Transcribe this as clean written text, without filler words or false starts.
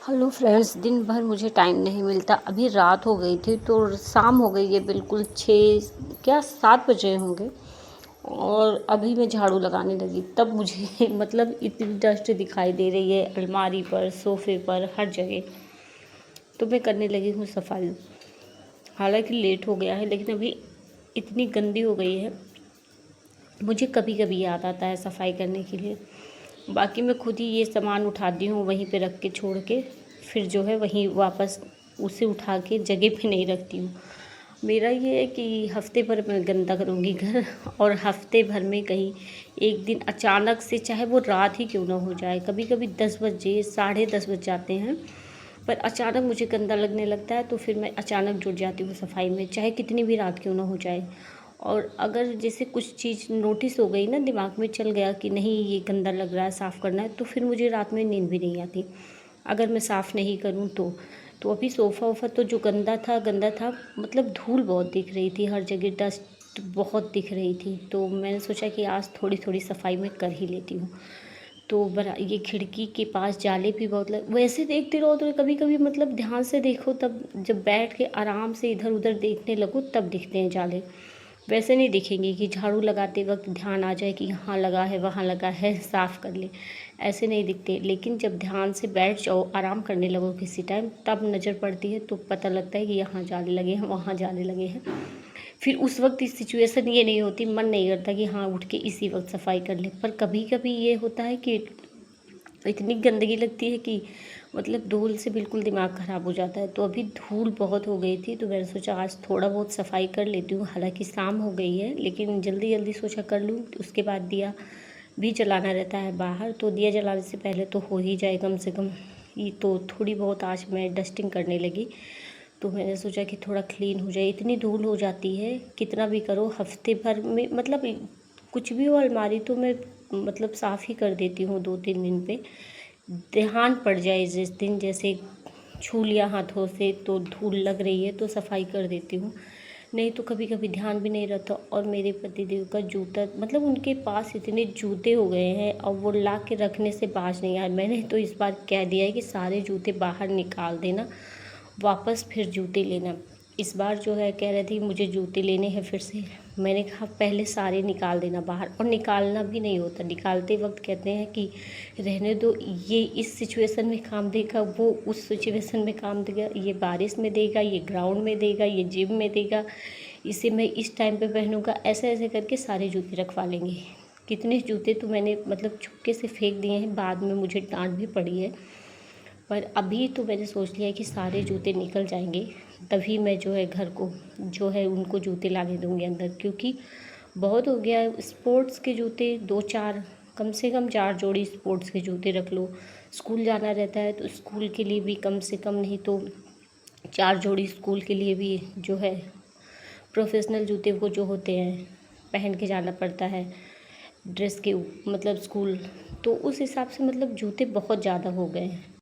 Hello friends, दिन भर मुझे टाइम नहीं मिलता। अभी रात हो गई थी तो शाम हो गई है, बिल्कुल 6 क्या 7 बजे होंगे। और अभी मैं झाड़ू लगाने लगी तब मुझे मतलब इतनी डस्ट दिखाई दे रही है अलमारी पर, सोफे पर, हर जगह। तो मैं करने लगी हूँ सफाई। हालांकि लेट हो गया है लेकिन अभी इतनी गंदी हो गई है, मुझे कभी कभी याद आता है सफाई करने के लिए। बाकी मैं खुद ही ये सामान उठाती हूँ, वहीं पे रख के छोड़ के फिर जो है वहीं वापस उसे उठा के जगह पे नहीं रखती हूँ। मेरा ये है कि हफ्ते भर मैं गंदा करूँगी घर, और हफ्ते भर में कहीं एक दिन अचानक से, चाहे वो रात ही क्यों ना हो जाए, कभी कभी 10 बजे 10:30 बज जाते हैं, पर अचानक मुझे गंदा लगने लगता है तो फिर मैं अचानक जुट जाती हूँ सफाई में, चाहे कितनी भी रात क्यों ना हो जाए। और अगर जैसे कुछ चीज़ नोटिस हो गई ना, दिमाग में चल गया कि नहीं ये गंदा लग रहा है, साफ़ करना है, तो फिर मुझे रात में नींद भी नहीं आती अगर मैं साफ़ नहीं करूँ तो अभी सोफ़ा वोफ़ा तो जो गंदा था, मतलब धूल बहुत दिख रही थी, हर जगह डस्ट बहुत दिख रही थी। तो मैंने सोचा कि आज थोड़ी थोड़ी सफाई मैं कर ही लेती हूँ। तो बरा ये खिड़की के पास जाले भी बहुत वैसे देखते रहो तो कभी कभी मतलब ध्यान से देखो, तब जब बैठ के आराम से इधर उधर देखने लगो तब दिखते हैं जाले। वैसे नहीं दिखेंगे कि झाड़ू लगाते वक्त ध्यान आ जाए कि यहाँ लगा है वहाँ लगा है, साफ़ कर ले, ऐसे नहीं दिखते। लेकिन जब ध्यान से बैठ जाओ, आराम करने लगो किसी टाइम, तब नज़र पड़ती है तो पता लगता है कि यहाँ जाले लगे हैं, वहाँ जाले लगे हैं। फिर उस वक्त इस सिचुएशन ये नहीं होती, मन नहीं करता कि हाँ उठ के इसी वक्त सफाई कर ले। पर कभी कभी ये होता है कि इतनी गंदगी लगती है कि मतलब धूल से बिल्कुल दिमाग ख़राब हो जाता है। तो अभी धूल बहुत हो गई थी तो मैंने सोचा आज थोड़ा बहुत सफाई कर लेती हूँ। हालांकि शाम हो गई है लेकिन जल्दी जल्दी सोचा कर लूँ। उसके बाद दिया भी जलाना रहता है बाहर, तो दिया जलाने से पहले तो हो ही जाए कम से कम। ये तो थोड़ी बहुत आज मैं डस्टिंग करने लगी तो मैंने सोचा कि थोड़ा क्लीन हो जाए। इतनी धूल हो जाती है, कितना भी करो हफ्ते भर में, मतलब कुछ भी हो, अलमारी तो मैं मतलब साफ़ ही कर देती हूँ 2-3 दिन पे। ध्यान पड़ जाए जिस दिन, जैसे छू लिया हाथों से तो धूल लग रही है तो सफाई कर देती हूँ, नहीं तो कभी कभी ध्यान भी नहीं रहता। और मेरे पतिदेव का जूता, मतलब उनके पास इतने जूते हो गए हैं और वो ला के रखने से बाज नहीं आए। मैंने तो इस बार कह दिया है कि सारे जूते बाहर निकाल देना, वापस फिर जूते लेना। इस बार जो है कह रही थी मुझे जूते लेने हैं फिर से, मैंने कहा पहले सारे निकाल देना बाहर। और निकालना भी नहीं होता, निकालते वक्त कहते हैं कि रहने दो, ये इस सिचुएशन में काम देगा, वो उस सिचुएशन में काम देगा, ये बारिश में देगा, ये ग्राउंड में देगा, ये जिम में देगा, इसे मैं इस टाइम पे पहनूंगा, ऐसे ऐसे करके सारे जूते रखवा लेंगे। कितने जूते तो मैंने मतलब चुपके से फेंक दिए हैं, बाद में मुझे डांट भी पड़ी है। पर अभी तो मैंने सोच लिया है कि सारे जूते निकल जाएंगे तभी मैं जो है घर को जो है उनको जूते लाने दूँगी अंदर, क्योंकि बहुत हो गया है। स्पोर्ट्स के जूते 2-4, कम से कम 4 जोड़ी स्पोर्ट्स के जूते रख लो। स्कूल जाना रहता है तो स्कूल के लिए भी कम से कम नहीं तो 4 जोड़ी, स्कूल के लिए भी जो है प्रोफेशनल जूते वो जो होते हैं पहन के जाना पड़ता है ड्रेस के मतलब स्कूल। तो उस हिसाब से मतलब जूते बहुत ज़्यादा हो गए हैं।